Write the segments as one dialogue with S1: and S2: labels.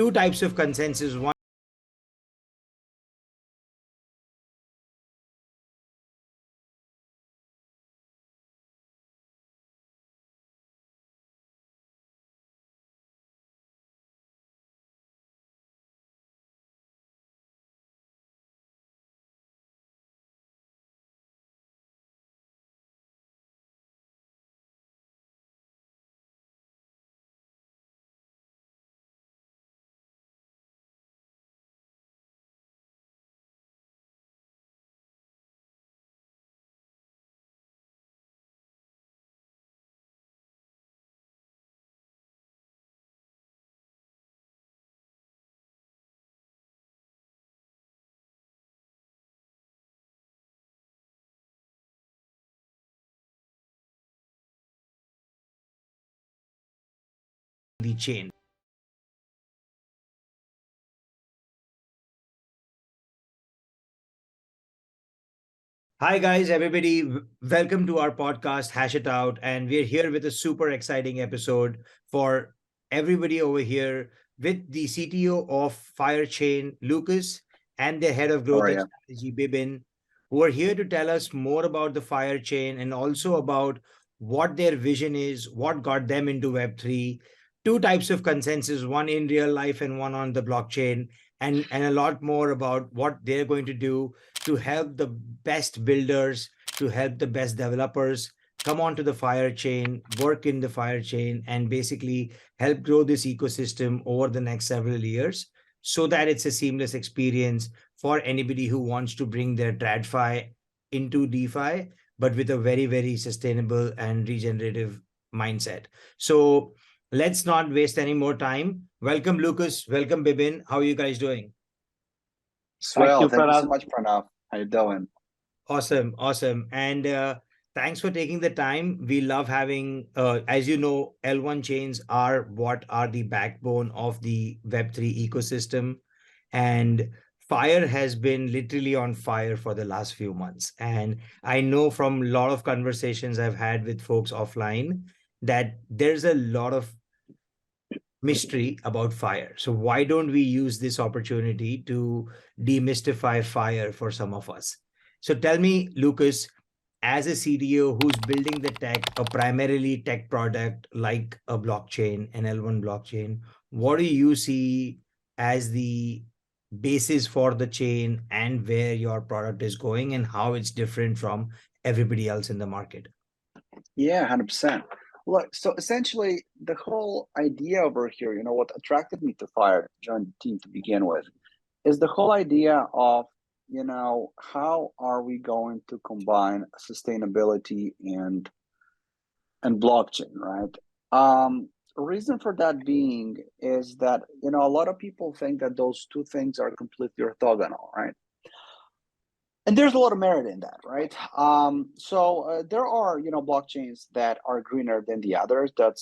S1: two types of consensus. One, the chain. Hi, guys, everybody. Welcome to our podcast, Hash It Out. And we're here with a super exciting episode for everybody over here with the CTO of Firechain, Lucas, and the head of growth and strategy, Bibin, who are here to tell us more about the Firechain and also about what their vision is, what got them into Web3, two types of consensus, one in real life and one on the blockchain, and a lot more about what they're going to do to help the best builders, to help the best developers come onto the Firechain, work in the Firechain, and basically help grow this ecosystem over the next several years so that it's a seamless experience for anybody who wants to bring their TradFi into DeFi, but with a very, very sustainable and regenerative mindset. So let's not waste any more time. Welcome, Lucas. Welcome, Bibin. How are you guys doing?
S2: Swell. Thank you so much, Pranav. How you doing?
S1: Awesome. Awesome. And thanks for taking the time. We love having, as you know, L1 chains are what are the backbone of the Web3 ecosystem. And Fire has been literally on fire for the last few months. And I know from a lot of conversations I've had with folks offline that there's a lot of mystery about Fire. So why don't we use this opportunity to demystify Fire for some of us? So tell me, Lucas, as a CDO who's building the tech, a primarily tech product like a blockchain, an L1 blockchain, what do you see as the basis for the chain and where your product is going and how it's different from everybody else in the market?
S2: Yeah, 100%. Look, so essentially the whole idea over here, what attracted me to Fire, join the team to begin with, is the whole idea of, how are we going to combine sustainability and blockchain, right? Reason for that being is that, a lot of people think that those two things are completely orthogonal, right? And there's a lot of merit in that, right? So there are, blockchains that are greener than the others. That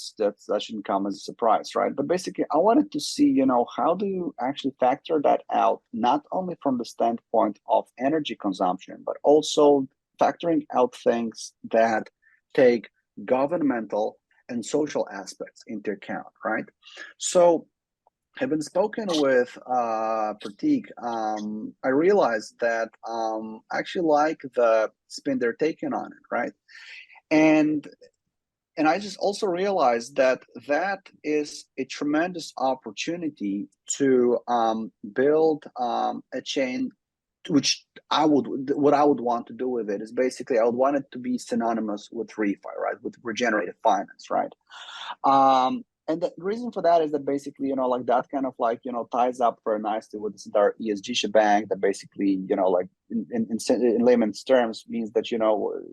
S2: shouldn't come as a surprise, right? But basically, I wanted to see, how do you actually factor that out, not only from the standpoint of energy consumption, but also factoring out things that take governmental and social aspects into account, right? So have been spoken with Pratik, I realized that I actually like the spin they're taking on it, right? And I just also realized that that is a tremendous opportunity to build a chain, which what I would want to do with it is basically I would want it to be synonymous with refi, right? With regenerative finance, right? And the reason for that is that basically, like that kind of ties up very nicely with this entire ESG shebang that basically, like in layman's terms means that,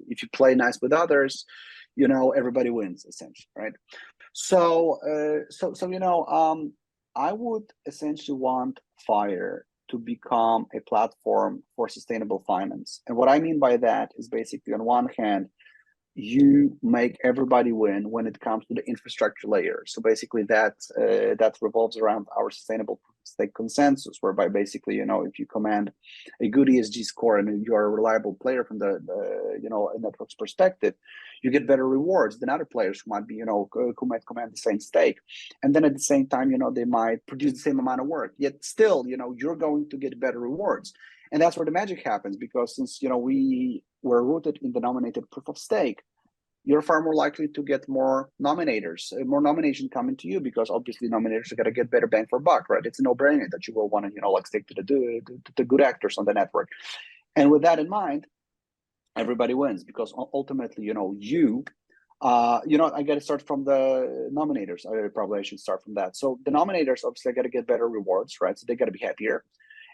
S2: if you play nice with others, everybody wins essentially, right? So, I would essentially want Fire to become a platform for sustainable finance. And what I mean by that is basically on one hand, you make everybody win when it comes to the infrastructure layer. So basically that revolves around our sustainable stake consensus, whereby basically, if you command a good ESG score and you are a reliable player from the a network's perspective, you get better rewards than other players who might be, who might command the same stake. And then at the same time, they might produce the same amount of work, yet still, you're going to get better rewards. And that's where the magic happens, because since, we were rooted in the nominated proof of stake, you're far more likely to get more nominators, more nomination coming to you, because obviously nominators are going to get better bang for buck, right? It's a no-brainer that you will want to, stick to the good actors on the network. And with that in mind, everybody wins, because ultimately, I got to start from the nominators. I should start from that. So the nominators obviously got to get better rewards, right? So they got to be happier.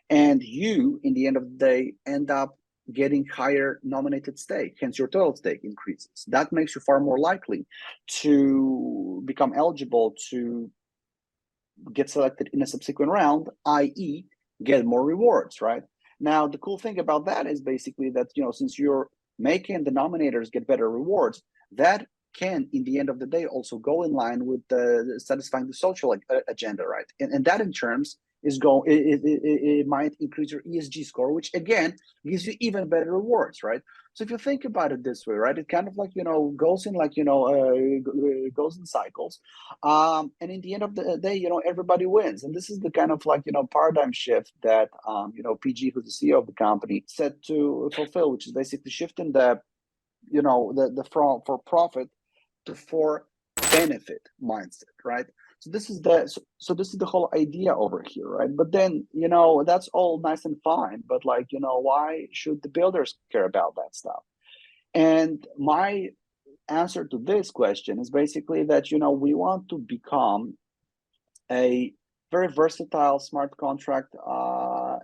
S2: And you, in the end of the day, end up getting higher nominated stake, hence your total stake increases. That makes you far more likely to become eligible to get selected in a subsequent round, i.e. get more rewards, right? Now, the cool thing about that is basically that, since you're making the nominators get better rewards, that can, in the end of the day, also go in line with satisfying the social agenda, right? And that in terms it might increase your ESG score, which again gives you even better rewards, right? So if you think about it this way, right, it kind of goes in goes in cycles, and in the end of the day, everybody wins. And this is the kind of paradigm shift that PG, who's the CEO of the company, set to fulfill, which is basically shifting the for profit to for benefit mindset, right? So this is the whole idea over here, right? But then, that's all nice and fine, but why should the builders care about that stuff? And my answer to this question is basically that, we want to become a very versatile smart contract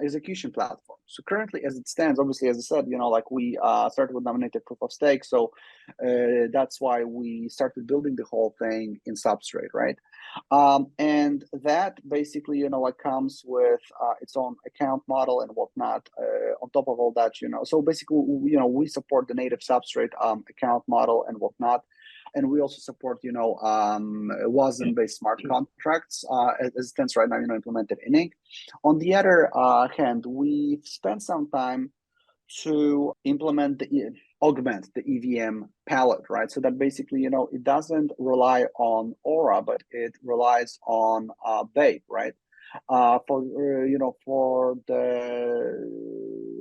S2: execution platform. So currently, as it stands, obviously, as I said, we started with nominated proof of stake. So that's why we started building the whole thing in Substrate, right? And that basically, comes with its own account model and whatnot. On top of all that, so basically, we support the native Substrate account model and whatnot. And we also support, WASM-based smart contracts as it stands right now, implemented in Inc. On the other hand, we've spent some time to augment the EVM palette, right? So that basically, it doesn't rely on Aura, but it relies on Babe, right? For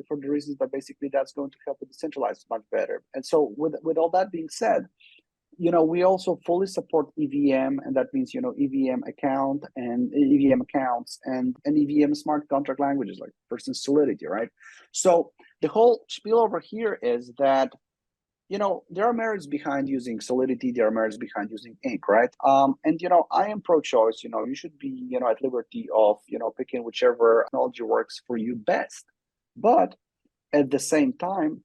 S2: the reasons that basically that's going to help it decentralize much better. And so with all that being said, we also fully support EVM, and that means, EVM account and EVM accounts and EVM smart contract languages, like for instance, Solidity, right? So the whole spiel over here is that, there are merits behind using Solidity, there are merits behind using Inc, right? And, I am pro-choice, you should be, at liberty of, picking whichever technology works for you best. But at the same time,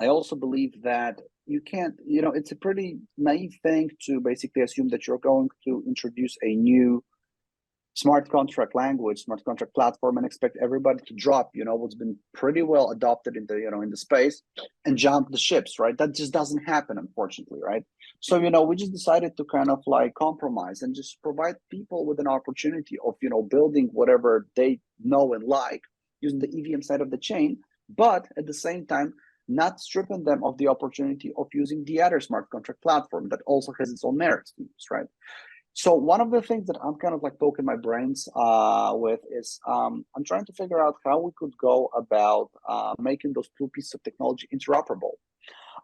S2: I also believe that you can't, it's a pretty naive thing to basically assume that you're going to introduce a new smart contract language, smart contract platform, and expect everybody to drop, what's been pretty well adopted in the, in the space and jump the ships, right? That just doesn't happen, unfortunately, right? So, we just decided to kind of compromise and just provide people with an opportunity of, building whatever they know and like using the EVM side of the chain, but at the same time, not stripping them of the opportunity of using the other smart contract platform that also has its own merits to use, right? So one of the things that I'm kind of poking my brains with is I'm trying to figure out how we could go about making those two pieces of technology interoperable.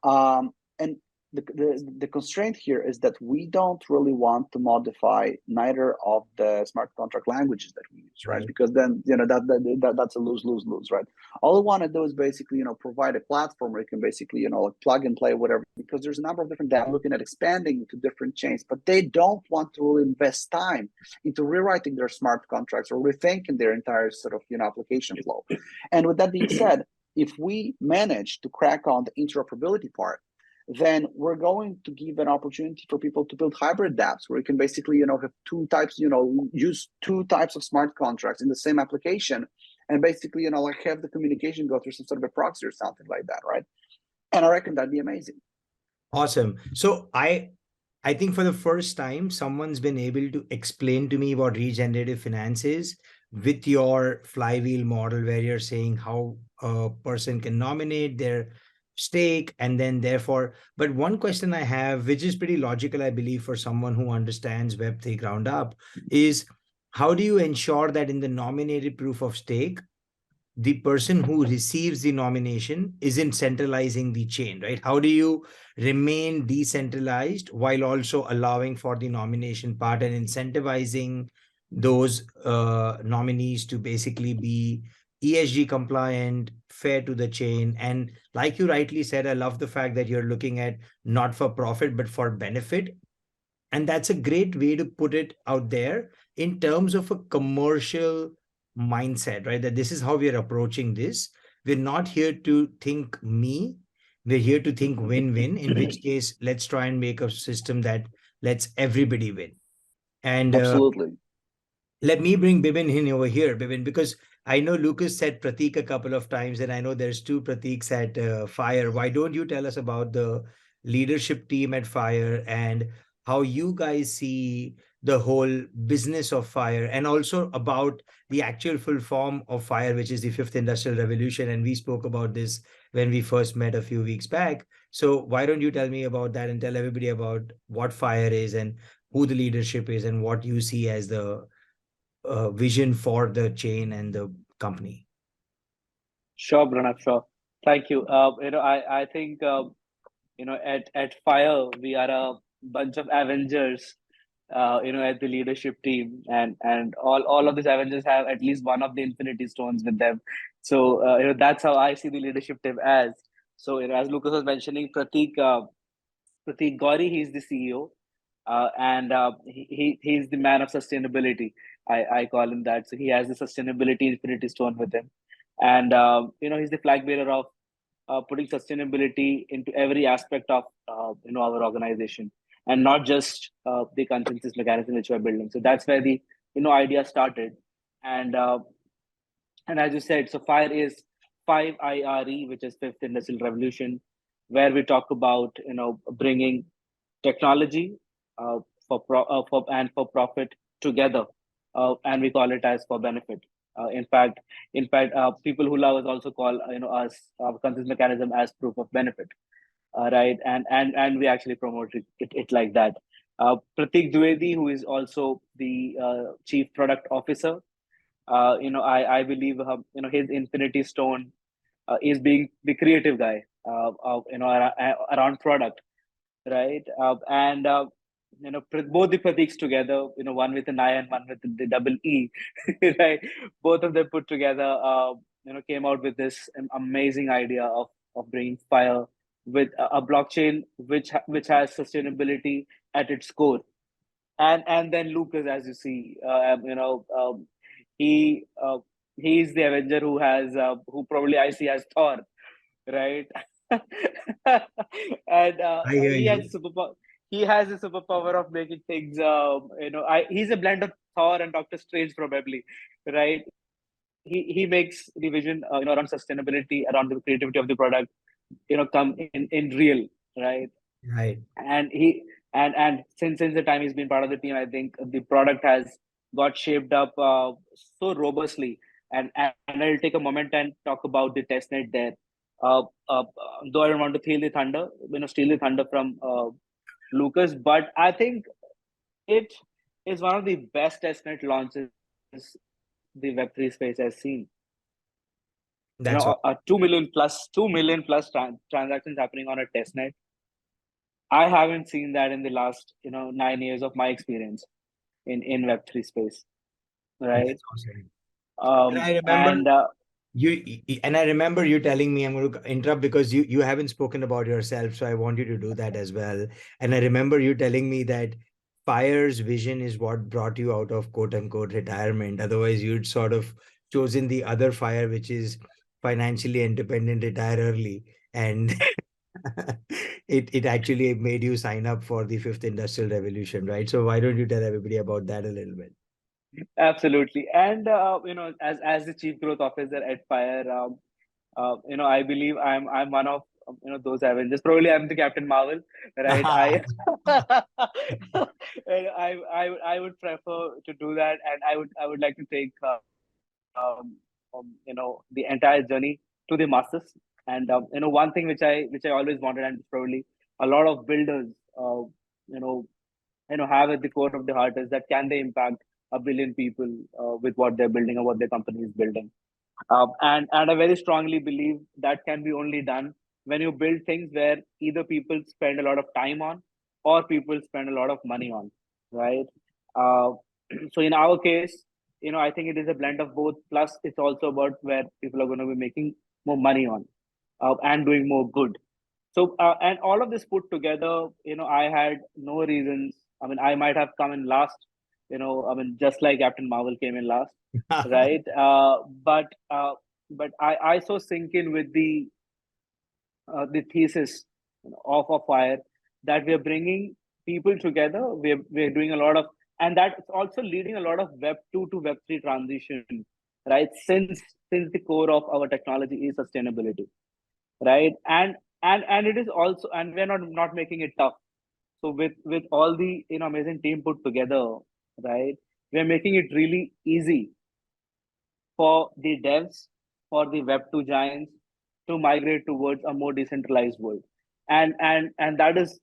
S2: And the constraint here is that we don't really want to modify neither of the smart contract languages that we use, right? Because then that's a lose, right? All we want to do is basically provide a platform where you can basically plug and play whatever, because there's a number of different devs looking at expanding into different chains, but they don't want to really invest time into rewriting their smart contracts or rethinking their entire sort of application flow. And with that being said, if we manage to crack on the interoperability part, then we're going to give an opportunity for people to build hybrid dApps where you can basically, have two types, use two types of smart contracts in the same application, and basically, have the communication go through some sort of a proxy or something like that, right? And I reckon that'd be amazing.
S1: Awesome. So I I think for the first time, someone's been able to explain to me what regenerative finance is with your flywheel model, where you're saying how a person can nominate their stake and then therefore. But one question I have, which is pretty logical, I believe, for someone who understands Web3 ground up, is how do you ensure that in the nominated proof of stake, the person who receives the nomination isn't centralizing the chain, right? How do you remain decentralized while also allowing for the nomination part and incentivizing those nominees to basically be ESG compliant, fair to the chain? And like you rightly said, I love the fact that you're looking at not for profit, but for benefit. And that's a great way to put it out there in terms of a commercial mindset, right? That this is how we are approaching this. We're not here to think me, we're here to think win-win, in which case let's try and make a system that lets everybody win. And
S2: Absolutely.
S1: let me bring Bibin in over here, Bibin, because I know Lucas said Pratik a couple of times, and I know there's two Pratiks at Fire. Why don't you tell us about the leadership team at Fire and how you guys see the whole business of Fire, and also about the actual full form of Fire, which is the fifth industrial revolution? And we spoke about this when we first met a few weeks back. So why don't you tell me about that and tell everybody about what Fire is and who the leadership is and what you see as the vision for the chain and the company?
S3: Sure, Pranav, sure. Thank you. I think at Fire we are a bunch of Avengers. At the leadership team, and all of these Avengers have at least one of the Infinity Stones with them. So that's how I see the leadership team as. So as Lucas was mentioning, Pratik Gauri, he's the CEO, and he's the man of sustainability. I call him that. So he has the sustainability Infinity Stone with him, and he's the flag bearer of putting sustainability into every aspect of our organization, and not just the consensus mechanism which we're building. So that's where the idea started, and as you said, so Fire is 5IRE, which is Fifth Industrial Revolution, where we talk about bringing technology for profit together, and we call it as for benefit. In fact, people who love us also call us our consensus mechanism as proof of benefit, right? And we actually promote it like that. Pratik Dwivedi, who is also the chief product officer, I believe his Infinity Stone is being the creative guy around product, right? And both the Pratiks together, one with an I and one with the double E, right? Both of them put together, came out with this amazing idea of bringing Fire with a blockchain which has sustainability at its core. And then Lucas, as you see, he he's the Avenger who probably I see as Thor, right? And
S1: I hear
S3: he has
S1: you.
S3: a superpower. He has a superpower of making things. He's a blend of Thor and Doctor Strange, probably, right? He makes the vision, around sustainability, around the creativity of the product, come in real, right?
S1: Right.
S3: And he and since the time he's been part of the team, I think the product has got shaped up so robustly. And I'll take a moment and talk about the testnet there. Uh, uh, though I don't want to steal the thunder from Lucas, but I think it is one of the best testnet launches the Web3 space has seen.
S1: That's all.
S3: 2 million plus transactions happening on a testnet. I haven't seen that in the last 9 years of my experience in Web3 space, right?
S1: That's awesome. And
S3: Um,
S1: I remember
S3: and
S1: and I remember you telling me, I'm going to interrupt because you haven't spoken about yourself, so I want you to do that as well. And I remember you telling me that Fire's vision is what brought you out of quote unquote retirement. Otherwise, you'd sort of chosen the other Fire, which is financially independent, retire early. And it actually made you sign up for the fifth industrial revolution, right? So why don't you tell everybody about that a little bit?
S3: absolutely, and as the chief growth officer at Fire, I believe I'm one of those Avengers. Probably I'm the Captain Marvel, right? I would prefer to do that, and I would like to take the entire journey to the masses. And one thing which I always wanted, and probably a lot of builders, you know, have at the core of the heart, is that can they impact a billion people with what they're building or what their company is building. And I very strongly believe that can be only done when you build things where either people spend a lot of time on or people spend a lot of money on, right? Uh, so in our case, I think it is a blend of both. Plus, it's also about where people are going to be making more money on and doing more good. So, and all of this put together, I had no reasons. I mean, I might have come in last, I mean, just like Captain Marvel came in last, right? But I so sink in with the thesis of a fire, that we are bringing people together. We're doing a lot of, and that's also leading a lot of Web 2 to Web 3 transition, right? Since the core of our technology is sustainability, right? And it is also, and we're not making it tough. So with all the amazing team put together, right, we're making it really easy for the devs, for the Web 2 giants to migrate towards a more decentralized world. And that is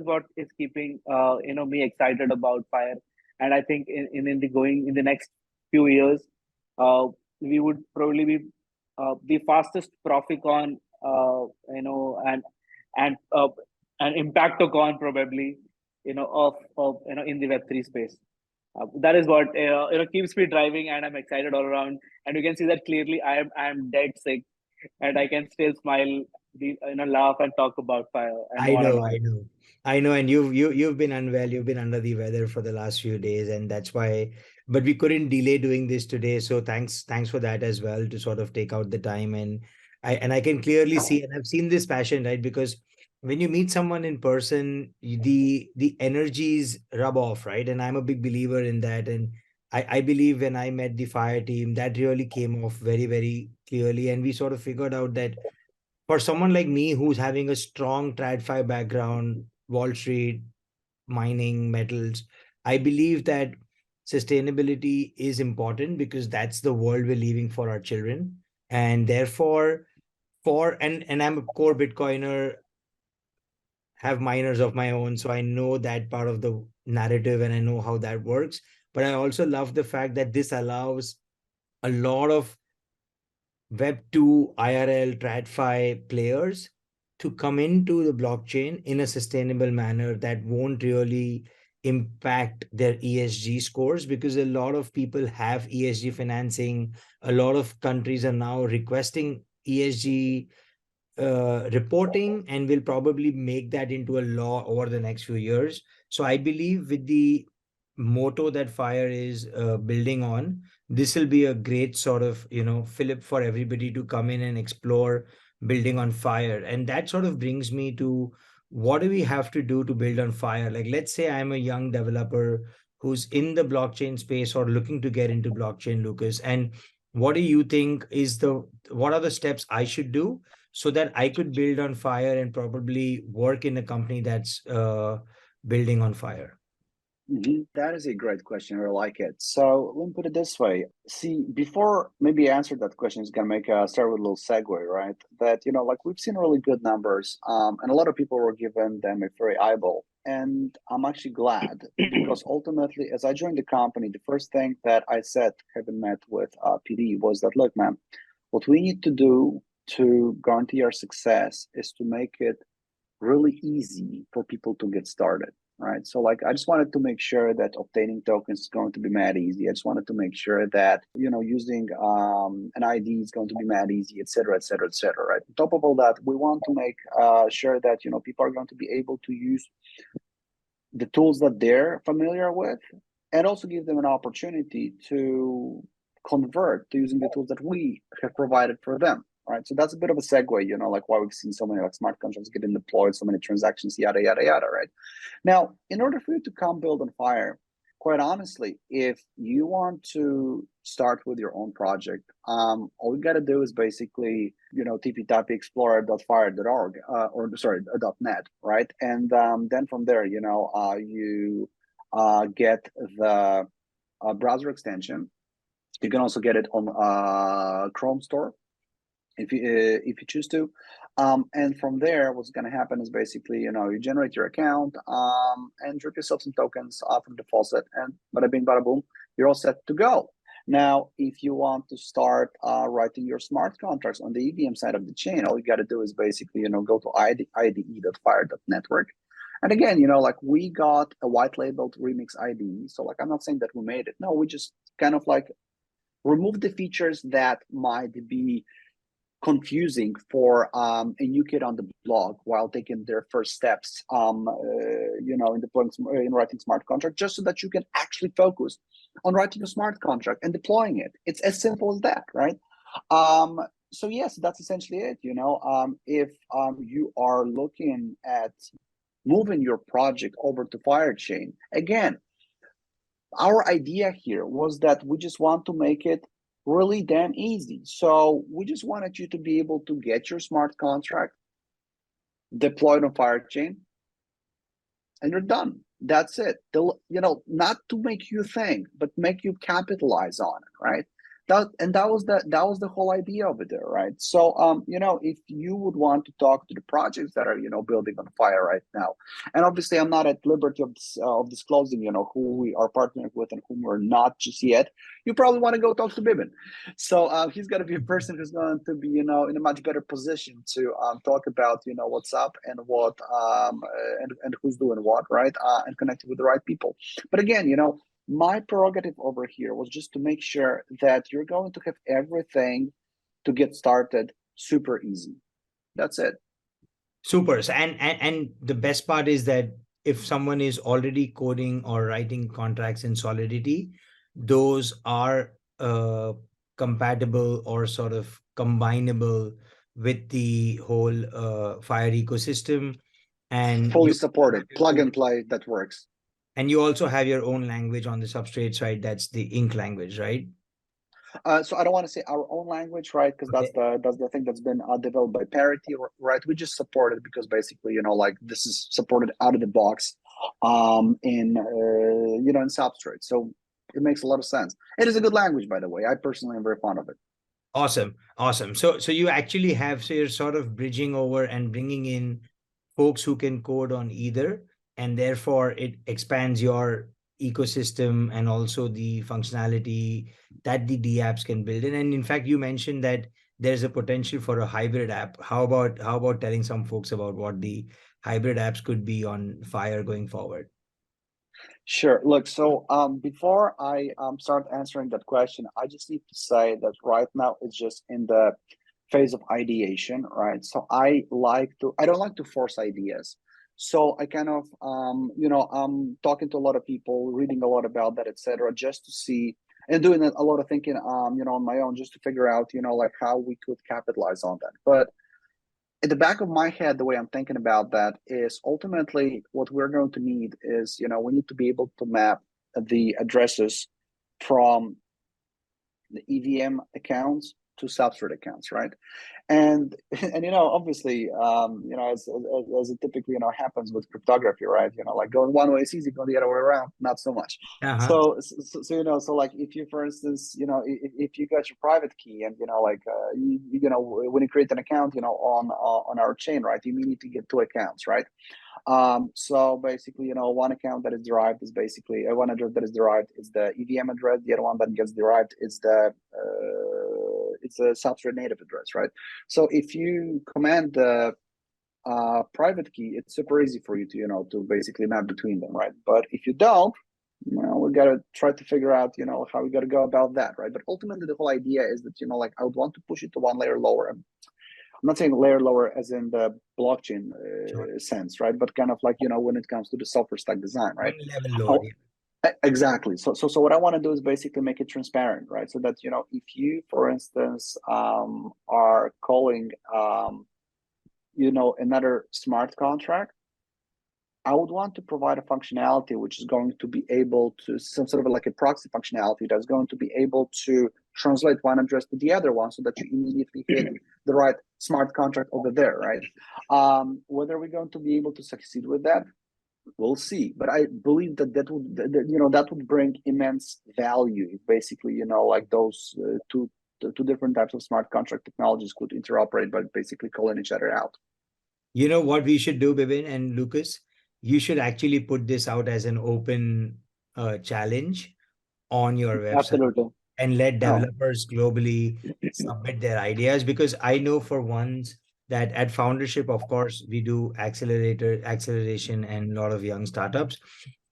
S3: what is keeping me excited about Fire. And I think in the next few years, uh, we would probably be the fastest Proficon, and an Impactocon, probably, of in the Web 3 space. That is what keeps me driving, and I'm excited all around. And you can see that clearly. I am dead sick, and I can still smile, laugh, and talk about Fire and
S1: I
S3: on and
S1: know,
S3: on.
S1: I know, I know, and you've been unwell. You've been under the weather for the last few days, and that's why. But we couldn't delay doing this today, so thanks for that as well, to sort of take out the time. And I can clearly see, and I've seen this passion, right? Because when you meet someone in person, the energies rub off, right? And I'm a big believer in that, and I believe when I met the Fire team, that really came off very, very clearly, and we sort of figured out that for someone like me who's having a strong TradFi background, Wall Street, mining, metals, I believe that sustainability is important because that's the world we're leaving for our children. And therefore, and I'm a core Bitcoiner, have miners of my own, so I know that part of the narrative and I know how that works. But I also love the fact that this allows a lot of Web 2 IRL TradFi players to come into the blockchain in a sustainable manner that won't really impact their ESG scores, because a lot of people have ESG financing. A lot of countries are now requesting ESG reporting, and will probably make that into a law over the next few years. So I believe with the motto that Fire is building on, this will be a great sort of, fillip for everybody to come in and explore building on Fire. And that sort of brings me to, what do we have to do to build on Fire? Like, let's say I'm a young developer who's in the blockchain space or looking to get into blockchain, Lucas. And what do you think what are the steps I should do so that I could build on Fire and probably work in a company that's building on Fire?
S2: That is a great question. I like it. So let me put it this way. See, before maybe I answer that question, is gonna make start with a little segue, right? That like we've seen really good numbers, and a lot of people were given them a very eyeball, and I'm actually glad because ultimately, as I joined the company, the first thing that I said, having met with PD, was that, look, man, what we need to do to guarantee our success is to make it really easy for people to get started, right? So like, I just wanted to make sure that obtaining tokens is going to be mad easy. I just wanted to make sure that, using an ID is going to be mad easy, et cetera, et cetera, et cetera, right? On top of all that, we want to make sure that, people are going to be able to use the tools that they're familiar with, and also give them an opportunity to convert to using the tools that we have provided for them. Right. So that's a bit of a segue, like why we've seen so many like smart contracts getting deployed, so many transactions, yada, yada, yada. Right. Now, in order for you to come build on Fire, quite honestly, if you want to start with your own project, all you got to do is basically, tippy-tappy explorer.fire.org, or sorry, .net, right? And then from there, you get the browser extension. You can also get it on Chrome Store if you choose to. And from there, what's going to happen is basically, you generate your account and drip yourself some tokens from the faucet, and bada bing, bada boom, you're all set to go. Now, if you want to start writing your smart contracts on the EVM side of the chain, all you got to do is basically, go to ide.fire.network. And again, like we got a white labeled remix IDE. So like, I'm not saying that we made it. No, we just kind of like remove the features that might be confusing for a new kid on the block while taking their first steps in deploying in writing smart contract, just so that you can actually focus on writing a smart contract and deploying it. It's as simple as that, right? So yes, that's essentially it. If you are looking at moving your project over to Firechain, again, our idea here was that we just want to make it really damn easy. So we just wanted you to be able to get your smart contract deployed on Firechain, and you're done. That's it. Not to make you think, but make you capitalize on it, right? That was the whole idea over there, right? So if you would want to talk to the projects that are building on Fire right now, and obviously I'm not at liberty of disclosing who we are partnering with and whom we're not just yet. You probably want to go talk to Bibin. So he's going to be a person who's going to be in a much better position to talk about what's up and what and who's doing what, right? And connecting with the right people. But again, my prerogative over here was just to make sure that you're going to have everything to get started super easy. That's it.
S1: Super. So, and the best part is that if someone is already coding or writing contracts in Solidity, those are compatible or sort of combinable with the whole Fire ecosystem, and
S2: fully supported, plug and play, that works.
S1: And you also have your own language on the substrate side. That's the Ink language, right?
S2: So I don't want to say our own language, right? Because that's the thing that's been developed by Parity, right? We just support it because basically, this is supported out of the box, in substrate. So it makes a lot of sense. It is a good language, by the way. I personally am very fond of it.
S1: Awesome. So you actually have, so you're sort of bridging over and bringing in folks who can code on either, and therefore it expands your ecosystem and also the functionality that the dApps can build in. And in fact, you mentioned that there's a potential for a hybrid app. How about telling some folks about what the hybrid apps could be on Fire going forward?
S2: Sure. Look, so before I start answering that question, I just need to say that right now it's just in the phase of ideation, right? So I don't like to force ideas. So I kind of, I'm talking to a lot of people, reading a lot about that, etc., just to see and doing a lot of thinking, on my own, just to figure out, like how we could capitalize on that. But at the back of my head, the way I'm thinking about that is ultimately what we're going to need is, we need to be able to map the addresses from the EVM accounts to substrate accounts, right? And obviously, as it typically happens with cryptography, right? Like going one way is easy, going the other way around, not so much. So like if you, for instance, if you got your private key and when you create an account, on our chain, right, you need to get two accounts, right? So basically, one account that is derived is basically one address that is derived is the EVM address. The other one that gets derived is it's a substrate native address, right? So if you command the private key, it's super easy for you to to basically map between them, right? But if you don't, we gotta try to figure out how we gotta go about that, right? But ultimately, the whole idea is that I would want to push it to one layer lower. I'm not saying layer lower as in the blockchain sense, right? But kind of like when it comes to the software stack design, right?
S1: Level lower,
S2: Exactly. So what I want to do is basically make it transparent, right? So that if you, for instance, are calling another smart contract, I would want to provide a functionality which is going to be able to, some sort of like a proxy functionality that's going to be able to translate one address to the other one so that you immediately hit the right smart contract over there, right? Whether we're going to be able to succeed with that, we'll see. But I believe that would, that would bring immense value. Basically, like those two different types of smart contract technologies could interoperate by basically calling each other out.
S1: You know what we should do, Bibin and Lucas? You should actually put this out as an open challenge on your website
S3: Absolutely.
S1: and let
S2: Oh,
S1: developers globally submit their ideas, because I know for once that at Foundership, of course, we do acceleration and a lot of young startups.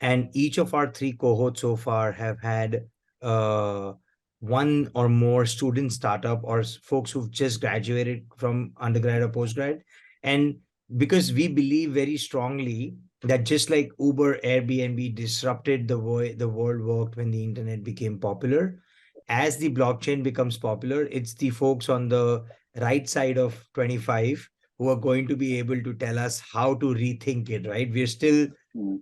S1: And each of our three cohorts so far have had uh, one or more student startup or folks who've just graduated from undergrad or postgrad. And because we believe very strongly that just like Uber, Airbnb disrupted the way the world worked when the internet became popular, as the blockchain becomes popular, it's the folks on the right side of 25 who are going to be able to tell us how to rethink it, right? We're still
S2: mm.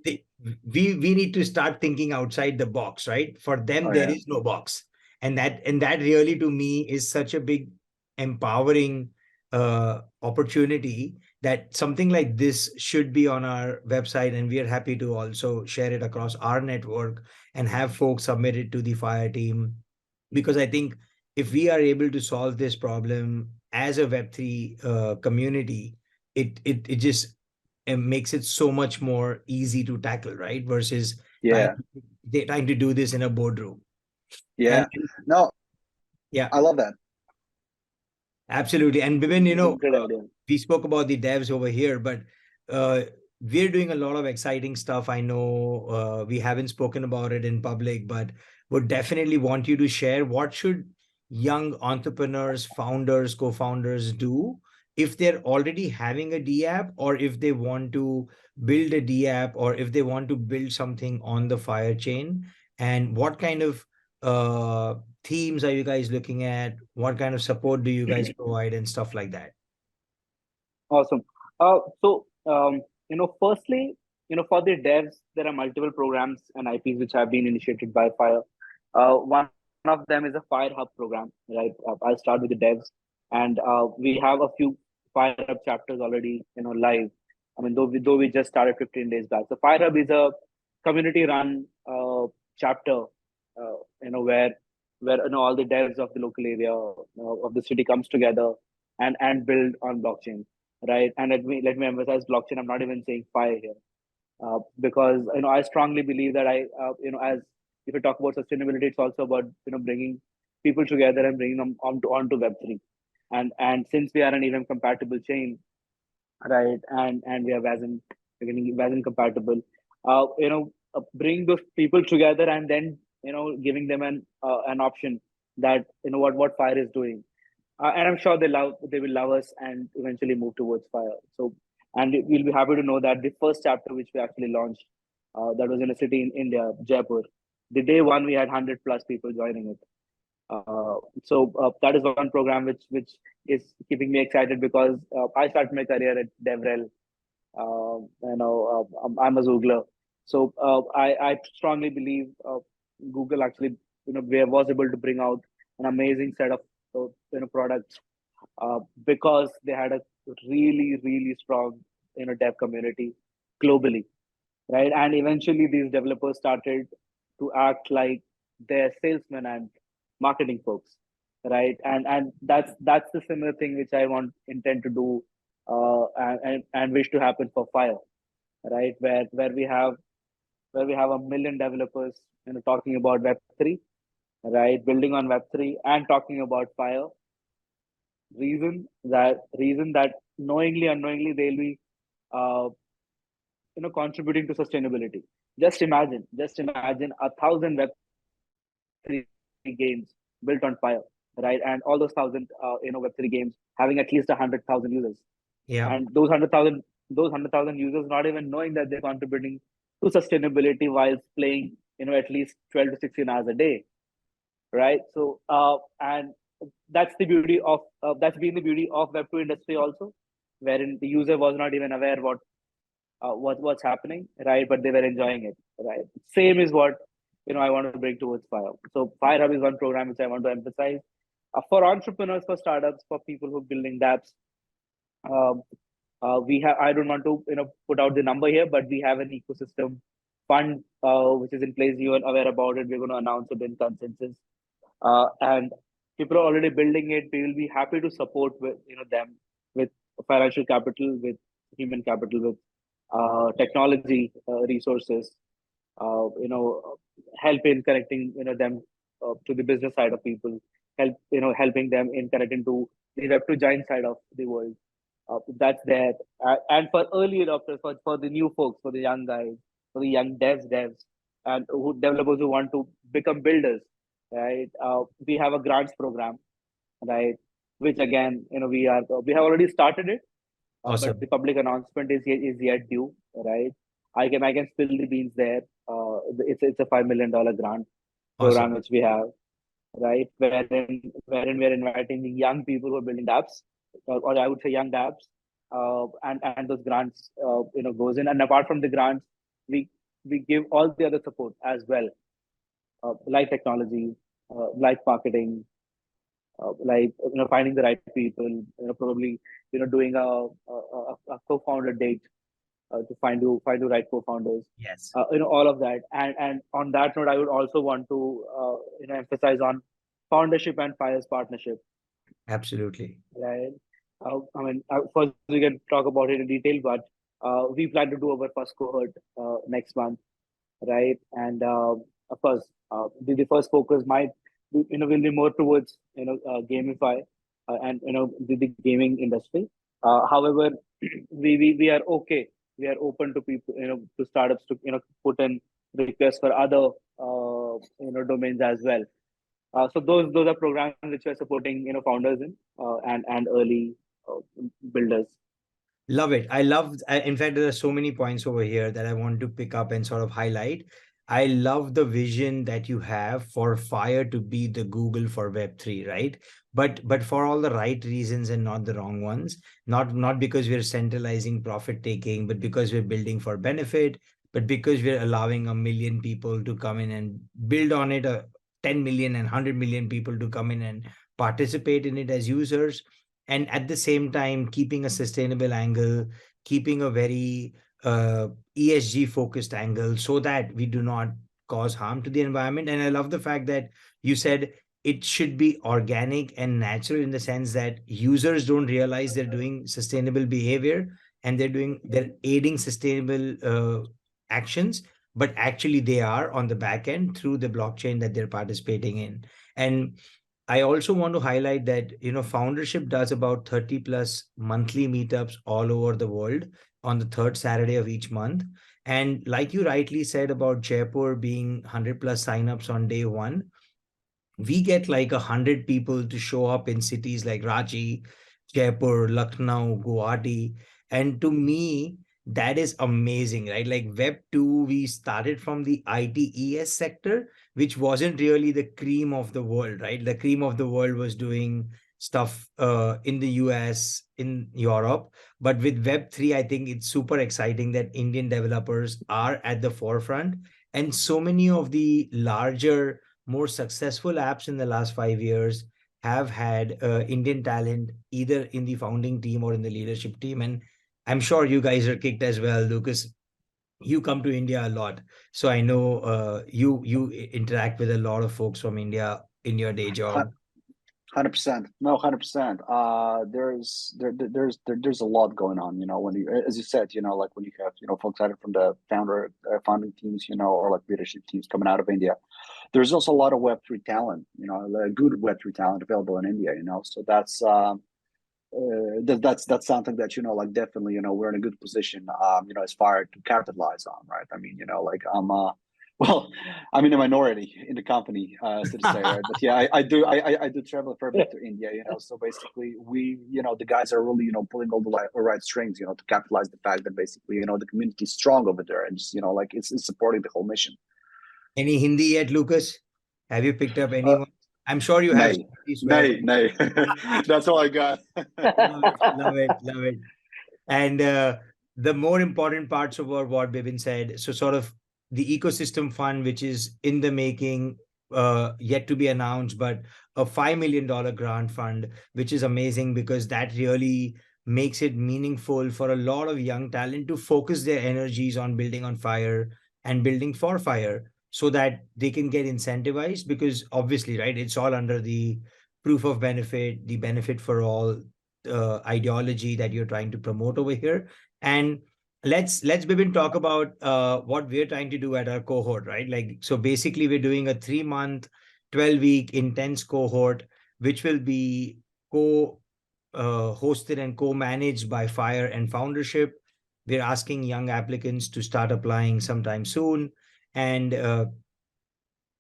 S1: we need to start thinking outside the box, right? For them,
S2: Oh
S1: there
S2: yeah.
S1: is no box. And that really to me is such a big empowering opportunity that something like this should be on our website, and we are happy to also share it across our network and have folks submit it to the Fire team, because I think if we are able to solve this problem as a Web3 community, it just makes it so much more easy to tackle, right? Versus
S2: Yeah.
S1: trying to do this in a boardroom.
S2: Yeah.
S1: And
S2: No,
S1: yeah,
S2: I love that.
S1: absolutely. And Bibin,
S3: Great idea.
S1: we spoke about the devs over here, but uh, we're doing a lot of exciting stuff. I know we haven't spoken about it in public, but would definitely want you to share what should young entrepreneurs, founders, co-founders do if they're already having a D app, or if they want to build a D app, or if they want to build something on the Fire chain, and what kind of uh, themes are you guys looking at? What kind of support do you guys provide and stuff like that?
S3: Awesome. So, firstly, for the devs, there are multiple programs and IPs which have been initiated by Fire. One of them is a Fire Hub program, right? I'll start with the devs, and we have a few Fire Hub chapters already, live. I mean, though we just started 15 days back. So, Fire Hub is a community-run chapter, where all the devs of the local area of the city comes together and build on blockchain, right? And let me emphasize blockchain. I'm not even saying Fire here, because I strongly believe that as if we talk about sustainability, it's also about bringing people together and bringing them onto Web3, and since we are an EVM compatible chain, right, and we are WASM compatible, bring those people together and then giving them an option that what Fire is doing, and I'm sure they will love us and eventually move towards Fire. So, and we'll be happy to know that the first chapter which we actually launched, that was in a city in India, Jaipur. The day one we had 100 plus people joining it. So that is one program which is keeping me excited, because I started my career at DevRel. I'm a Zoogler, so I strongly believe Google actually was able to bring out an amazing set of products, because they had a really strong dev community globally, right? And eventually these developers started to act like their salesmen and marketing folks, right? And that's the similar thing which I intend to do, and wish to happen for Fire, right? Where we have a million developers talking about Web3, right? Building on Web3 and talking about Fire. Reason that knowingly, unknowingly, they'll be uh, contributing to sustainability. Just imagine 1,000 Web3 games built on Fire, right? And all those 1,000 Web3 games having at least 100,000 users,
S1: Yeah.
S3: and those 100,000 users not even knowing that they're contributing to sustainability while playing at least 12 to 16 hours a day, right? So and that's been the beauty of Web2 industry also, wherein the user was not even aware what's happening, right? But they were enjoying it, right? Same is what I want to bring towards Fire. So Fire Hub is one program which I want to emphasize for entrepreneurs, for startups, for people who are building dApps. Um, we have. I don't want to put out the number here, but we have an ecosystem fund which is in place. You are aware about it. We're going to announce it in consensus, and people are already building it. We will be happy to support with them with financial capital, with human capital, with technology resources. Help in connecting them to the business side of people. Helping them in connecting to the Web2 giant side of the world. That's there. And for early adopters, for the new folks, for the young guys, for the young devs, and who developers who want to become builders, right? We have a grants program, right? Which again, we have already started it, but the
S1: Awesome.
S3: public announcement is yet due, right? I can spill the beans there. It's a $5 million grant program
S1: Awesome.
S3: which we have, right? Wherein we're inviting the young people who are building apps, or I would say young apps, and those grants goes in. And apart from the grants, we we give all the other support as well, like technology, like marketing, like finding the right people, probably doing a co-founder date to find the right co-founders,
S1: Yes.
S3: all of that. And on that note, I would also want to emphasize on foundership and Fire's partnership,
S1: Absolutely.
S3: right? First we can talk about it in detail, but we plan to do our first cohort next month, right? And of course, the first focus might will be more towards gamify and the gaming industry. However, we are okay. We are open to people, to startups to put in requests for other domains as well. So those are programs which we are supporting founders in and early uh, builders.
S1: Love it. In fact, there are so many points over here that I want to pick up and sort of highlight. I love the vision that you have for Fire to be the Google for Web3, right? But for all the right reasons and not the wrong ones. Not because we're centralizing profit taking, but because we're building for benefit, but because we're allowing 1 million people to come in and build on it, 10 million and 100 million people to come in and participate in it as users, and at the same time keeping a sustainable angle, keeping a very ESG focused angle so that we do not cause harm to the environment. And I love the fact that you said it should be organic and natural, in the sense that users don't realize they're doing sustainable behavior and they're aiding sustainable actions, but actually they are on the back end through the blockchain that they're participating in. And I also want to highlight that, Foundership does about 30 plus monthly meetups all over the world on the third Saturday of each month. And like you rightly said about Jaipur being 100 plus signups on day one, we get like 100 people to show up in cities like Ranchi, Jaipur, Lucknow, Guwahati. And to me, that is amazing, right? Like Web2, we started from the ITES sector, which wasn't really the cream of the world, right? The cream of the world was doing stuff in the US, in Europe. But with Web3, I think it's super exciting that Indian developers are at the forefront. And so many of the larger, more successful apps in the last 5 years have had Indian talent either in the founding team or in the leadership team. And I'm sure you guys are kicked as well, Lucas. You come to India a lot, so I know you interact with a lot of folks from India in your day job.
S2: 100%. No, 100%. There's a lot going on. When you, as you said, like when you have folks either from the founding teams, or like leadership teams coming out of India. There's also a lot of Web3 talent, good Web3 talent available in India. So that's something that like definitely we're in a good position as far to capitalize on, right? I mean, like well, I'm in a minority in the company, so to say, right? But yeah, I do travel a fair bit to India, so basically we the guys are really pulling all the right strings, to capitalize the fact that basically the community is strong over there, and just like it's supporting the whole mission.
S1: Any Hindi yet, Lucas? Have you picked up
S2: Uh,
S1: anyone? I'm sure you have
S2: Nay,
S1: somebody swear.
S2: nay. That's all I got.
S1: Love it, love it, love it. And the more important parts about what Bibin said. So sort of the ecosystem fund, which is in the making, yet to be announced, but a $5 million grant fund, which is amazing because that really makes it meaningful for a lot of young talent to focus their energies on building on fire and building for fire so that they can get incentivized, because obviously, right, it's all under the proof of benefit, the benefit for all ideology that you're trying to promote over here. And let's Bibin talk about what we're trying to do at our cohort, right? Like, so basically we're doing a 3-month, 12-week intense cohort, which will be co hosted and co-managed by Fire and Foundership. We're asking young applicants to start applying sometime soon. And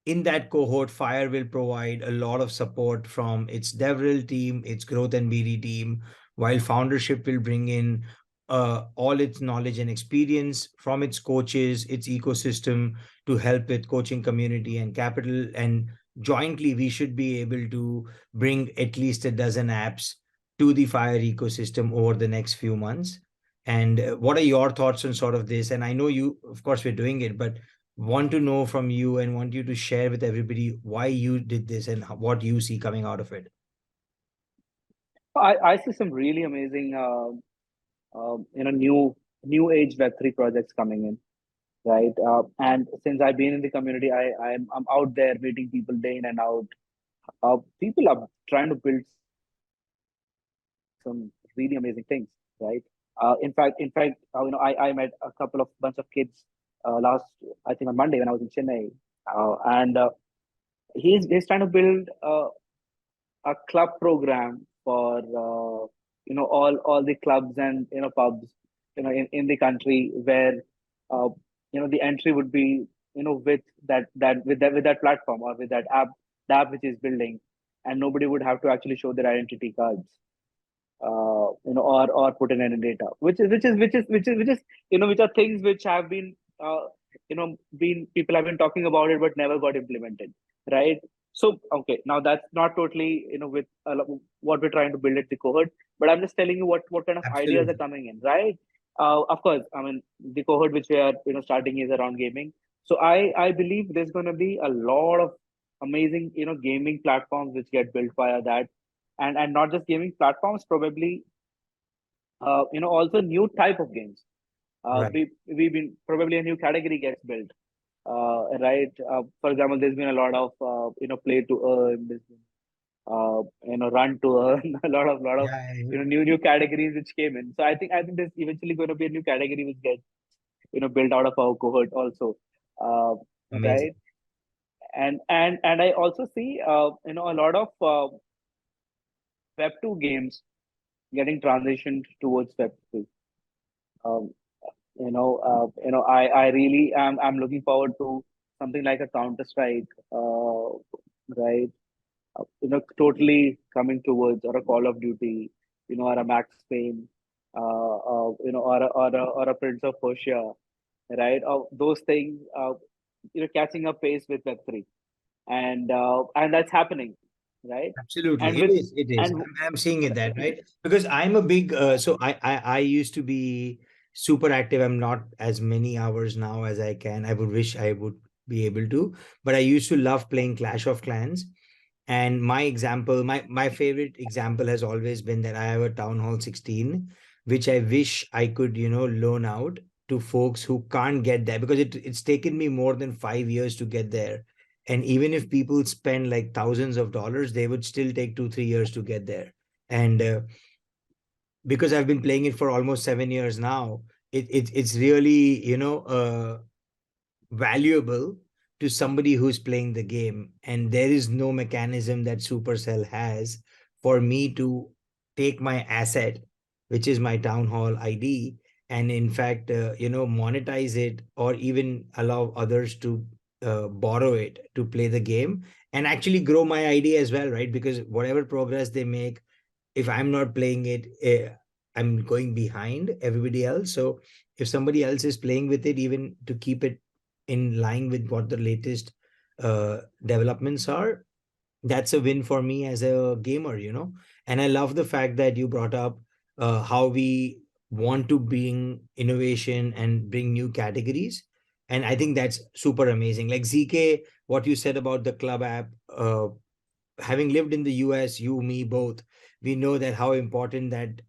S1: in that cohort, Fire will provide a lot of support from its DevRel team, its growth and BD team, while Foundership will bring in all its knowledge and experience from its coaches, its ecosystem, to help with coaching community and capital. And jointly, we should be able to bring at least a dozen apps to the Fire ecosystem over the next few months. And what are your thoughts on sort of this? And I know you, of course, we're doing it, but want to know from you and want you to share with everybody why you did this and what you see coming out of it.
S3: I see some really amazing, new age Web3 projects coming in, right? And since I've been in the community, I'm out there meeting people day in and out. People are trying to build some really amazing things, right? I met a couple of bunch of kids last, I think on Monday when I was in Chennai, and he's trying to build a club program for all the clubs and pubs in the country where the entry would be with that platform or with that app, the app which is building, and nobody would have to actually show their identity cards, or put in any data, which are things which have been been people have been talking about it but never got implemented, right? So okay, now that's not totally with what we're trying to build at the cohort, but I'm just telling you what kind of ideas are
S1: Absolutely.
S3: coming in, right? Of course, I mean the cohort which we are starting is around gaming, so I believe there's going to be a lot of amazing gaming platforms which get built via that, and not just gaming platforms, probably also new type of games.
S1: Right.
S3: We've been probably a new category gets built, right? For example, there's been a lot of play to earn, there's been run to earn, a lot of
S1: Yeah.
S3: new categories which came in. So I think there's eventually going to be a new category which gets built out of our cohort also, uh,
S1: Amazing.
S3: right? And I also see a lot of Web2 games getting transitioned towards Web3. Um, I really am I'm looking forward to something like a Counter Strike, right? Totally coming towards, or a Call of Duty, or a Max Payne, or a Prince of Persia, right? Those things, catching up pace with Web3, and that's happening, right? And
S1: Absolutely. It
S3: with
S1: is. It is.
S3: and
S1: I'm seeing it that, right? Because I'm a big, so I used to be super active. I'm not as many hours now as I can. I would wish I would be able to, but I used to love playing Clash of Clans. And my favorite example has always been that I have a Town Hall 16, which I wish I could, loan out to folks who can't get there, because it's taken me more than 5 years to get there. And even if people spend like thousands of dollars, they would still take 2, 3 years to get there. And because I've been playing it for almost 7 years now, it's really, valuable to somebody who's playing the game. And there is no mechanism that Supercell has for me to take my asset, which is my town hall ID, and in fact, monetize it, or even allow others to borrow it to play the game and actually grow my ID as well, right? Because whatever progress they make, if I'm not playing it, I'm going behind everybody else. So if somebody else is playing with it, even to keep it in line with what the latest developments are, that's a win for me as a gamer. And I love the fact that you brought up how we want to bring innovation and bring new categories. And I think that's super amazing. Like ZK, what you said about the club app, having lived in the US, you, me, both, we know that how important that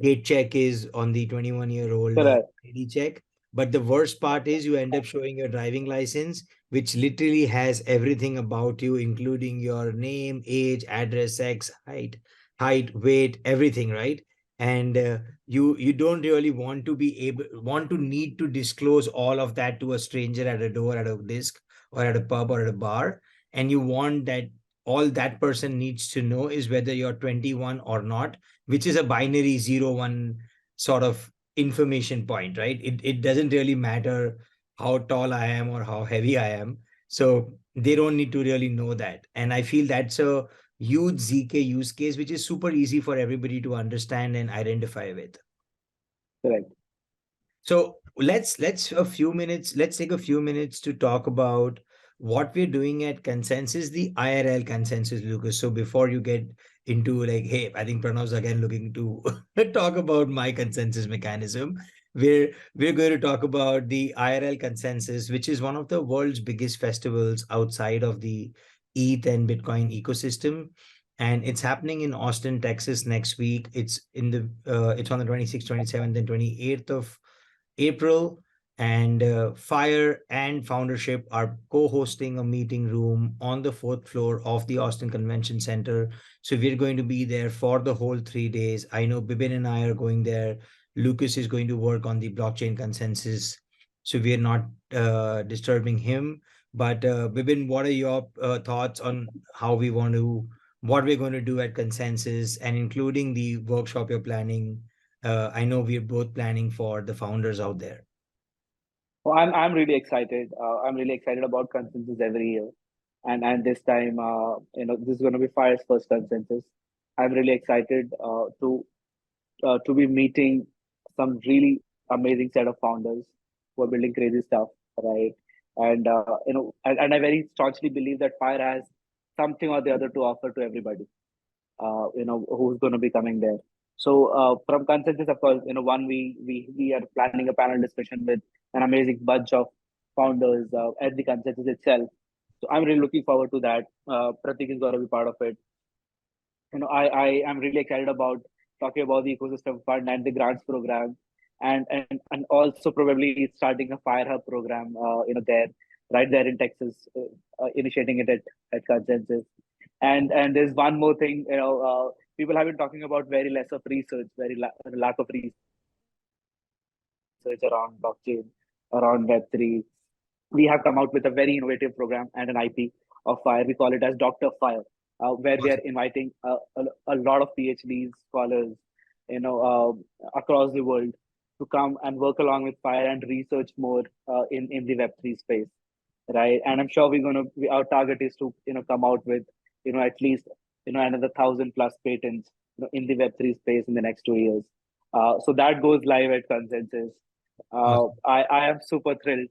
S1: gate check is on the 21-year-old
S3: Correct.
S1: ID check. But the worst part is you end up showing your driving license, which literally has everything about you, including your name, age, address, sex, height, weight, everything, right? And you don't really want to need to disclose all of that to a stranger at a door, at a disc, or at a pub or at a bar. And you want that all that person needs to know is whether you're 21 or not, which is a binary 0 1 sort of information point, right? It doesn't really matter how tall I am or how heavy I am. So they don't need to really know that. And I feel that's a huge ZK use case, which is super easy for everybody to understand and identify with.
S3: Correct.
S1: So let's take a few minutes to talk about what we're doing at Consensus, the IRL Consensus, Lucas. So before you get into like, hey, I think Pranav's again looking to talk about my consensus mechanism. We're going to talk about the IRL Consensus, which is one of the world's biggest festivals outside of the ETH and Bitcoin ecosystem. And it's happening in Austin, Texas next week. It's on the 26th, 27th, and 28th of April. And Fire and Foundership are co-hosting a meeting room on the fourth floor of the Austin Convention Center. So we're going to be there for the whole 3 days. I know Bibin and I are going there. Lucas is going to work on the blockchain consensus. So we're not disturbing him. But Bibin, what are your thoughts on what we're going to do at Consensus, and including the workshop you're planning? I know we're both planning for the founders out there.
S3: Well, I'm really excited. I'm really excited about consensus every year, and this time, this is going to be Fire's first consensus. I'm really excited to be meeting some really amazing set of founders who are building crazy stuff, right? And I very staunchly believe that Fire has something or the other to offer to everybody. Who's going to be coming there. So from consensus, of course, one we are planning a panel discussion with an amazing bunch of founders at the consensus itself. So I'm really looking forward to that. Pratik is going to be part of it. I am really excited about talking about the ecosystem fund and the grants program, and also probably starting a Fire Hub program. There, right there in Texas, initiating it at consensus. And there's one more thing, people have been talking about very less of research, lack of research around blockchain, around Web3. We have come out with a very innovative program and an IP of Fire. We call it as Dr. Fire, where we are inviting a lot of PhDs, scholars, across the world to come and work along with Fire and research more in the Web3 space, right? And I'm sure our target is to come out with at least another 1,000+ patents in the Web3 space in the next 2 years. So that goes live at Consensus. I am super thrilled.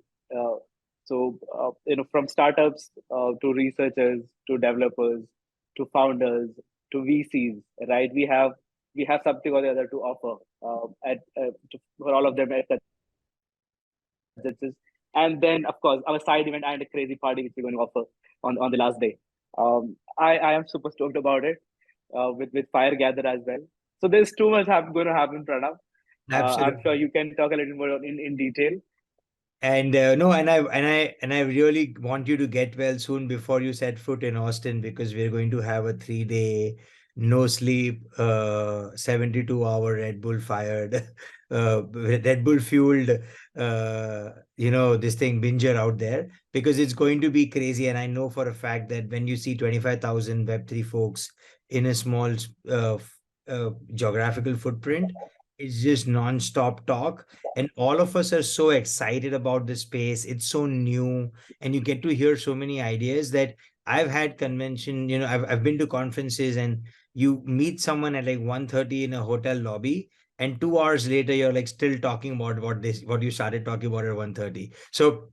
S3: From startups to researchers to developers to founders to VCs, right? We have something or the other to offer for all of them at Consensus. And then, of course, our side event and a crazy party which we're going to offer on the last day. I am super stoked about it with Fire Gather as well. So there's too much going to happen, Pranav. I'm sure you can talk a little more in detail.
S1: And no, and I really want you to get well soon before you set foot in Austin, because we're going to have a 3-day no sleep, 72-hour Red Bull fired, Red Bull fueled, this thing binger out there, because it's going to be crazy. And I know for a fact that when you see 25,000 Web3 folks in a small geographical footprint, it's just non-stop talk. And all of us are so excited about this space. It's so new, and you get to hear so many ideas that I've had convention, I've been to conferences, and you meet someone at like 1:30 in a hotel lobby, and 2 hours later you're like still talking about what you started talking about at 1:30. So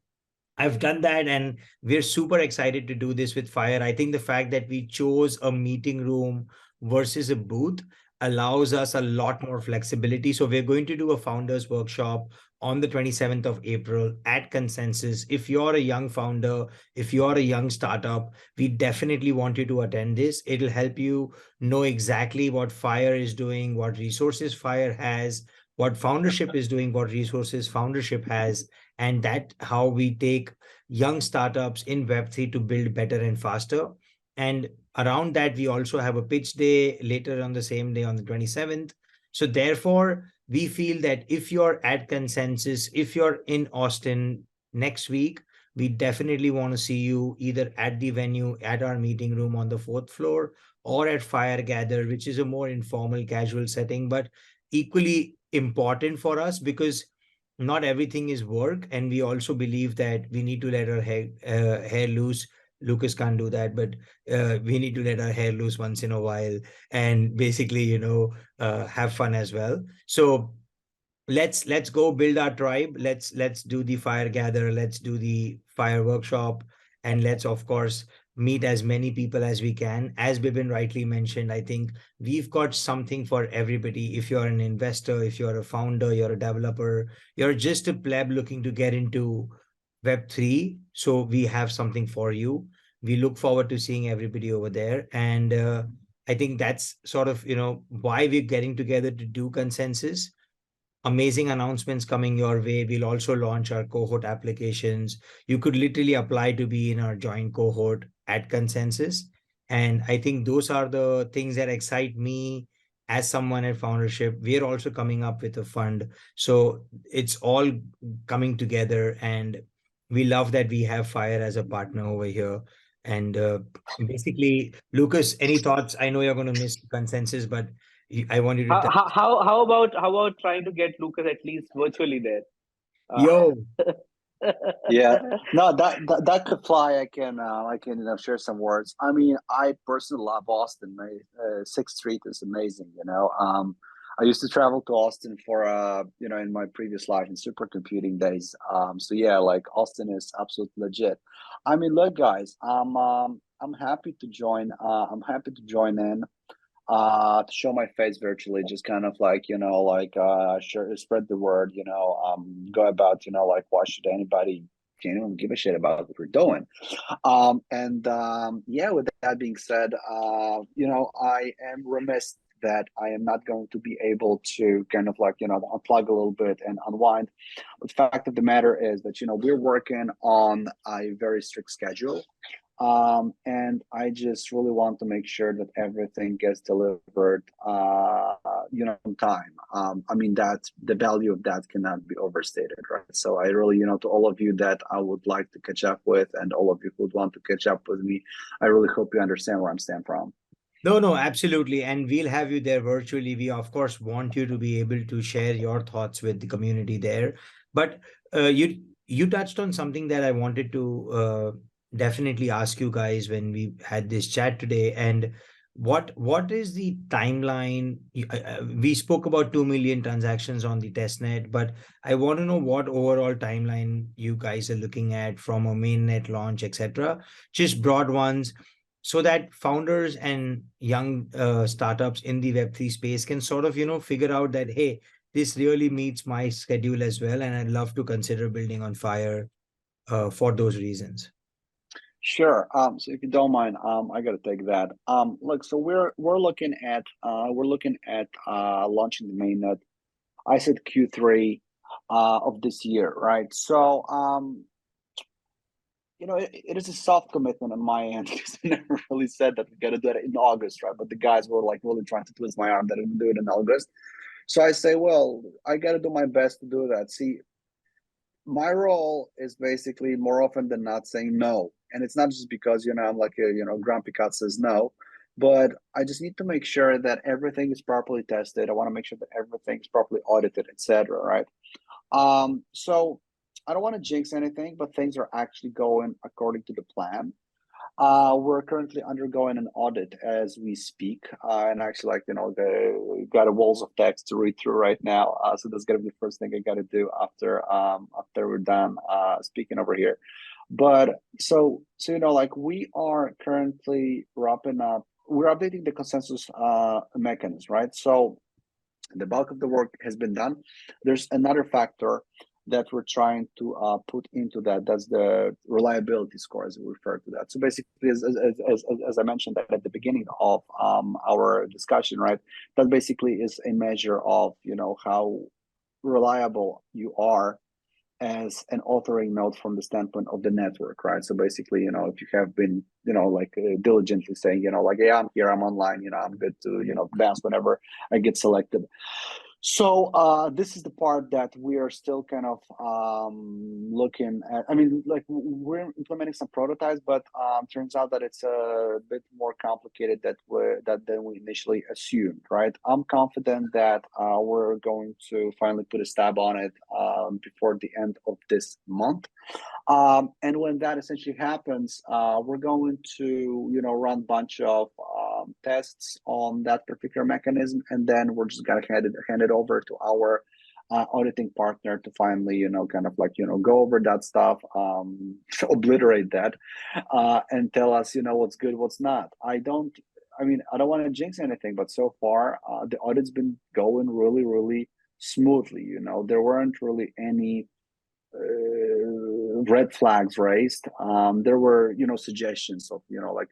S1: I've done that, and we're super excited to do this with Fire. I think the fact that we chose a meeting room versus a booth allows us a lot more flexibility. So we're going to do a founders workshop on the 27th of April at Consensus. If you're a young founder, if you're a young startup, we definitely want you to attend this. It'll help you know exactly what Fire is doing, what resources Fire has, what Foundership is doing, what resources Foundership has, and that how we take young startups in Web3 to build better and faster. And around that, we also have a pitch day later on the same day on the 27th. So therefore, we feel that if you're at Consensus, if you're in Austin next week, we definitely want to see you either at the venue, at our meeting room on the fourth floor, or at Fire Gather, which is a more informal, casual setting, but equally important for us because not everything is work. And we also believe that we need to let our hair loose. Lucas can't do that, but we need to let our hair loose once in a while and basically, have fun as well. So let's go build our tribe. Let's do the Fire Gather, let's do the Fire Workshop, and let's of course meet as many people as we can. As Bibin rightly mentioned, I think we've got something for everybody. If you're an investor, if you're a founder, you're a developer, you're just a pleb looking to get into Web3, so we have something for you. We look forward to seeing everybody over there. And I think that's sort of why we're getting together to do Consensus. Amazing announcements coming your way. We'll also launch our cohort applications. You could literally apply to be in our joint cohort at Consensus. And I think those are the things that excite me as someone at Foundership. We're also coming up with a fund. So it's all coming together. And we love that we have Fire as a partner over here. And basically, Lucas, any thoughts? I know you're going to miss Consensus, but I want you to tell.
S3: How about trying to get Lucas at least virtually there?
S1: Yo,
S2: Yeah, no, that could fly. I can share some words. I mean, I personally love Austin. My Sixth Street is amazing. I used to travel to Austin for in my previous life in supercomputing days. So yeah, like Austin is absolutely legit. I mean, look, guys, I'm happy to join. I'm happy to join in. To show my face virtually, just kind of like sure, spread the word, go about, like why should anybody can't even give a shit about what we're doing. And yeah, with that being said, I am remiss that I am not going to be able to kind of like unplug a little bit and unwind. But the fact of the matter is that we're working on a very strict schedule, and I just really want to make sure that everything gets delivered, on time. I mean, that the value of that cannot be overstated, right? So I really, to all of you that I would like to catch up with, and all of you who would want to catch up with me, I really hope you understand where I'm standing from.
S1: no, absolutely. And we'll have you there virtually. We, of course, want you to be able to share your thoughts with the community there. But you touched on something that I wanted to definitely ask you guys when we had this chat today. And what is the timeline? We spoke about 2 million transactions on the testnet, but I want to know what overall timeline you guys are looking at from a mainnet launch, etc. Just broad ones, so that founders and young startups in the Web3 space can sort of, figure out that, hey, this really meets my schedule as well. And I'd love to consider building on Fire for those reasons.
S2: Sure. So if you don't mind, I got to take that. Look, so we're looking at launching the mainnet. I said Q3 of this year, right? So it is a soft commitment on my end because I never really said that we got to do it in August, right? But the guys were like really trying to twist my arm that we do it in August. So I say, well, I got to do my best to do that. See, my role is basically more often than not saying no. And it's not just because, I'm like, Grumpy Cat says no, but I just need to make sure that everything is properly tested. I want to make sure that everything is properly audited, etc. Right? So I don't want to jinx anything, but things are actually going according to the plan. We're currently undergoing an audit as we speak, and actually, got a walls of text to read through right now. So that's gonna be the first thing I got to do after we're done speaking over here. But so we are currently wrapping up we're updating the consensus mechanism, right? So the bulk of the work has been done. There's another factor that we're trying to put into that. That's the reliability score, as we refer to that. So basically, as I mentioned at the beginning of our discussion, right, that basically is a measure of, you know, how reliable you are as an authoring node from the standpoint of the network, right? So basically, you know, if you have been, you know, like diligently saying, you know, like, yeah, I'm here, I'm online, you know, I'm good to, you know, bounce whenever I get selected. So this is the part that we are still kind of looking at. I mean, like, we're implementing some prototypes, but turns out that it's a bit more complicated than we initially assumed, right? I'm confident that we're going to finally put a stab on it before the end of this month. And when that essentially happens, we're going to, you know, run a bunch of tests on that particular mechanism, and then we're just gonna hand it over to our auditing partner to finally, you know, kind of like, you know, go over that stuff, obliterate that, and tell us, you know, what's good, what's not. I don't want to jinx anything, but so far the audit's been going really, really smoothly. You know, there weren't really any red flags raised. There were, you know, suggestions of, you know, like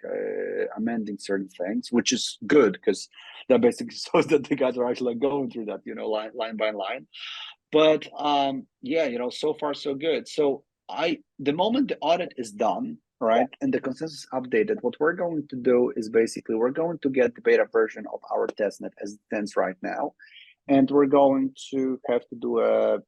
S2: amending certain things, which is good because that basically shows that the guys are actually going through that, you know, line by line. But yeah, you know, so far so good. So the moment the audit is done, right, and the consensus updated, what we're going to do is basically we're going to get the beta version of our testnet as it stands right now, and we're going to have to do a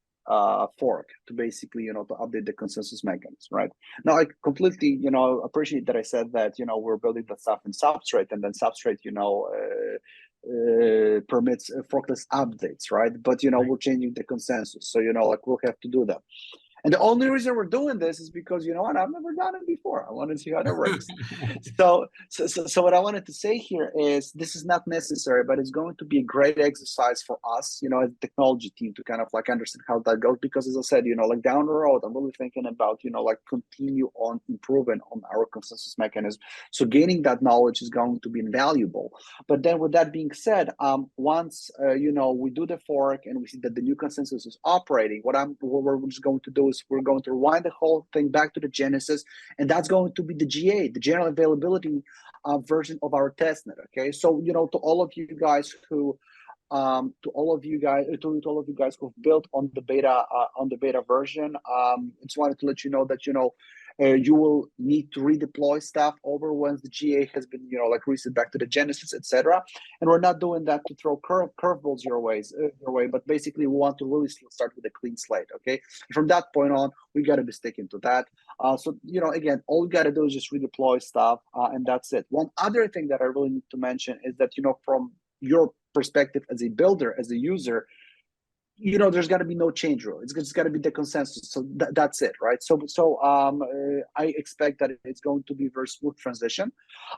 S2: fork to basically, you know, to update the consensus mechanism, right? Now, I completely, you know, appreciate that I said that, you know, we're building that stuff in Substrate, and then Substrate, you know, permits forkless updates, right? But, you know, we're changing the consensus. So, you know, like, we'll have to do that. And the only reason we're doing this is because, you know what, I've never done it before. I want to see how that works. So what I wanted to say here is this is not necessary, but it's going to be a great exercise for us, you know, as a technology team to kind of like understand how that goes. Because as I said, you know, like down the road, I'm really thinking about, you know, like continue on improving on our consensus mechanism. So gaining that knowledge is going to be invaluable. But then with that being said, once, you know, we do the fork and we see that the new consensus is operating, what we're just going to do is we're going to rewind the whole thing back to the Genesis, and that's going to be the GA, the general availability version of our testnet. Okay, so, you know, to all of you guys who've built on the beta version, I just wanted to let you know that, you know, you will need to redeploy stuff over once the GA has been, you know, like reset back to the Genesis, etc. And we're not doing that to throw curveballs your way, but basically we want to really start with a clean slate. Okay, from that point on, we got to be sticking to that. So, you know, again, all we got to do is just redeploy stuff, and that's it. One other thing that I really need to mention is that, you know, from your perspective as a builder, as a user, you know, there's got to be no change rule. It's got to be the consensus. So that's it, right? So I expect that it's going to be a very smooth transition.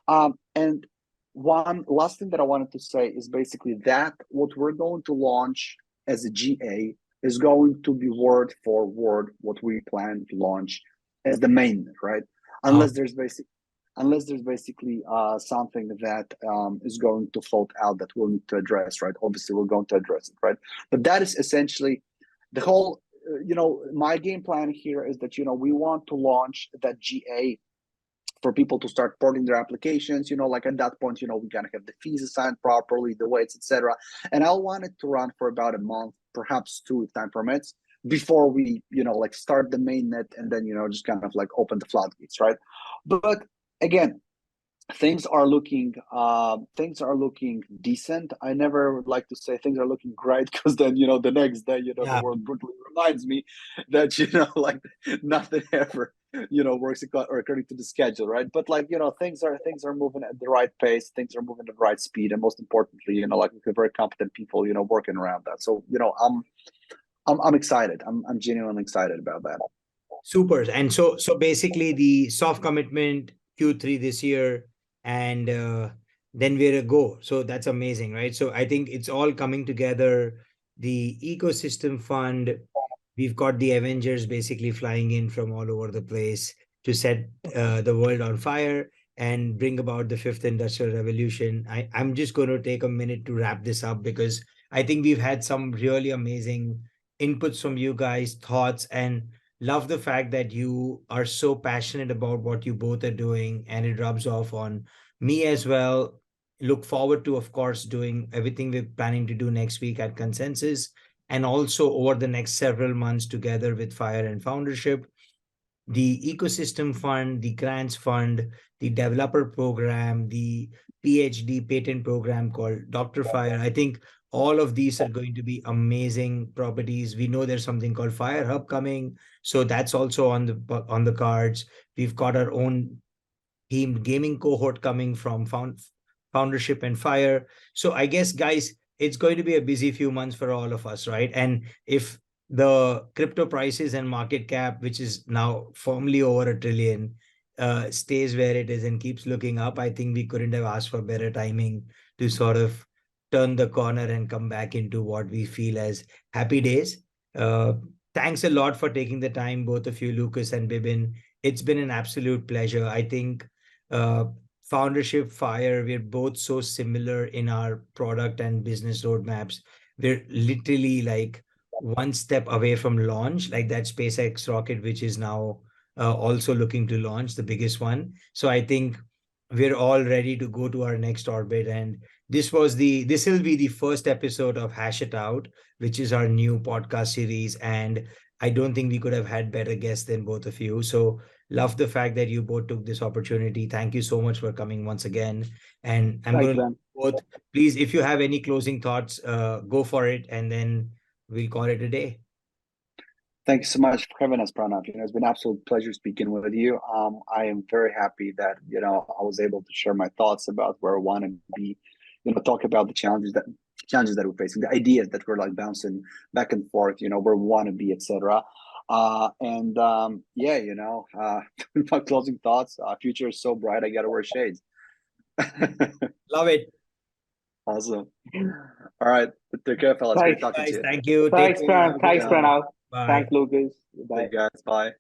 S2: And one last thing that I wanted to say is basically that what we're going to launch as a GA is going to be word for word what we plan to launch as the mainnet, right? Unless there's basically something that is going to float out that we'll need to address, right? Obviously, we're going to address it, right? But that is essentially the whole, you know, my game plan here is that, you know, we want to launch that GA for people to start porting their applications, you know, like at that point, you know, we're going to have the fees assigned properly, the weights, etc. And I want it to run for about a month, perhaps two if time permits, before we, you know, like start the mainnet and then, you know, just kind of like open the floodgates, right? But again, things are looking decent. I never like to say things are looking great because then, you know, the next day, you know, the world brutally reminds me that, you know, like nothing ever, you know, works according to the schedule, right? But like, you know, things are moving at the right pace, things are moving at the right speed, and most importantly, you know, like we have very competent people, you know, working around that. So, you know, I'm excited. I'm genuinely excited about that.
S1: Super. And so basically the soft commitment Q3 this year, and then we're a go. So that's amazing, right? So I think it's all coming together. The ecosystem fund, we've got the Avengers basically flying in from all over the place to set the world on fire. and bring about the fifth industrial revolution. I'm just going to take a minute to wrap this up because I think we've had some really amazing inputs from you guys, thoughts, and love the fact that you are so passionate about what you both are doing, and it rubs off on me as well. Look forward to, of course, doing everything we're planning to do next week at Consensus, and also over the next several months together with Fire and Foundership, the ecosystem fund, the grants fund, the developer program, the PhD patent program called Dr. Fire. I think all of these are going to be amazing properties. We know there's something called Fire Hub coming, so that's also on the cards. We've got our own themed gaming cohort coming from Foundership and Fire. So I guess, guys, it's going to be a busy few months for all of us, right? And if the crypto prices and market cap, which is now firmly over a trillion, stays where it is and keeps looking up, I think we couldn't have asked for better timing to sort of turn the corner and come back into what we feel as happy days. Uh, Thanks a lot for taking the time, both of you, Lucas and Bibin. It's been an absolute pleasure. I think uh, Foundership, Fire, we're both so similar in our product and business roadmaps. We're literally like one step away from launch, like that SpaceX rocket, which is now also looking to launch, the biggest one. So I think we're all ready to go to our next orbit. And this will be the first episode of Hash It Out, which is our new podcast series. And I don't think we could have had better guests than both of you. So love the fact that you both took this opportunity. Thank you so much for coming once again. And I'm
S3: Thanks,
S1: going to
S3: man.
S1: both, please, if you have any closing thoughts, go for it, and then we'll call it a day.
S2: Thank you so much for having us, Pranav. It's been an absolute pleasure speaking with you. I am very happy that I was able to share my thoughts about where I want to be. Talk about the challenges that we're facing, the ideas that we're like bouncing back and forth. Where we want to be, etc. My closing thoughts. Future is so bright. I gotta wear shades.
S1: Love it.
S2: Awesome. All right. Take care, fellas. Great
S3: Thanks,
S2: talking to
S1: Guys,
S2: you.
S1: thank you. Take
S3: Thanks,
S1: care.
S3: Pranav. Thanks,
S1: Yeah.
S3: Pranav.
S1: Bye.
S3: Thanks, Lucas.
S2: Hey,
S3: Bye.
S2: guys. Bye.